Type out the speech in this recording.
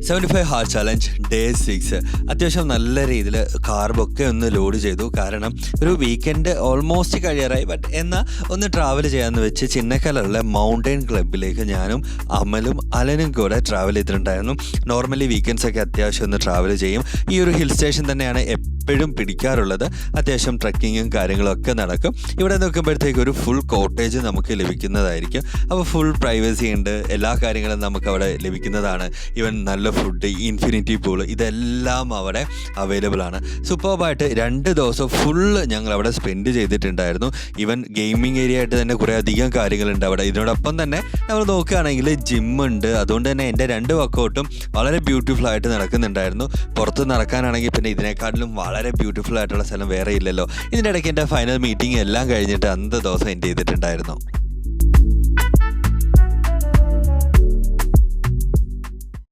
75 ഹാർ challenge day 6 അത്യാവശ്യം നല്ല രീതിയിൽ കാർബൊക്കെ ഒന്ന് ലോഡ് ചെയ്തു. കാരണം ഒരു വീക്കെൻഡ് ഓൾമോസ്റ്റ് കഴിയാറായി. ബട്ട് എന്നാൽ ഒന്ന് ട്രാവൽ ചെയ്യാമെന്ന് വെച്ച് ചിന്നക്കലുള്ള മൗണ്ടൻ ക്ലബിലേക്ക് ഞാനും അമലും അലനും കൂടെ ട്രാവൽ ചെയ്തിട്ടുണ്ടായിരുന്നു. നോർമലി വീക്കെൻഡ്സൊക്കെ അത്യാവശ്യം ഒന്ന് ട്രാവൽ ചെയ്യും. ഈ ഒരു ഹിൽ സ്റ്റേഷൻ തന്നെയാണ് എപ്പോഴും പിടിക്കാറുള്ളത്. അത്യാവശ്യം ട്രക്കിങ്ങും കാര്യങ്ങളൊക്കെ നടക്കും. ഇവിടെ നോക്കുമ്പോഴത്തേക്ക് ഒരു ഫുൾ കോട്ടേജ് നമുക്ക് ലഭിക്കുന്നതായിരിക്കും. അപ്പോൾ ഫുൾ പ്രൈവസി ഉണ്ട്, എല്ലാ കാര്യങ്ങളും നമുക്ക് അവിടെ ലഭിക്കുന്നതാണ്. ഈവൻ നല്ല ഫുഡ്, ഇൻഫിനിറ്റി പൂൾ, ഇതെല്ലാം അവിടെ അവൈലബിൾ ആണ്. സൂപ്പർബായിട്ട് 2 ദിവസം ഫുള്ള് ഞങ്ങൾ അവിടെ സ്പെൻഡ് ചെയ്തിട്ടുണ്ടായിരുന്നു. ഈവൻ ഗെയിമിംഗ് ഏരിയ ആയിട്ട് തന്നെ കുറേ അധികം കാര്യങ്ങളുണ്ട് അവിടെ. ഇതിനോടൊപ്പം തന്നെ നമ്മൾ നോക്കുകയാണെങ്കിൽ ജിമ്മുണ്ട്. അതുകൊണ്ട് തന്നെ എൻ്റെ 2 വർക്കൗട്ടും വളരെ ബ്യൂട്ടിഫുൾ ആയിട്ട് നടക്കുന്നുണ്ടായിരുന്നു. പുറത്ത് നടക്കാനാണെങ്കിൽ പിന്നെ ഇതിനേക്കാട്ടിലും വളരെ ബ്യൂട്ടിഫുൾ ആയിട്ടുള്ള സ്ഥലം വേറെ ഇല്ലല്ലോ. ഇതിൻ്റെ ഇടയ്ക്ക് എൻ്റെ ഫൈനൽ മീറ്റിംഗ് എല്ലാം കഴിഞ്ഞിട്ട് അന്നത്തെ ദിവസം എൻഡ് ചെയ്തിട്ടുണ്ടായിരുന്നു.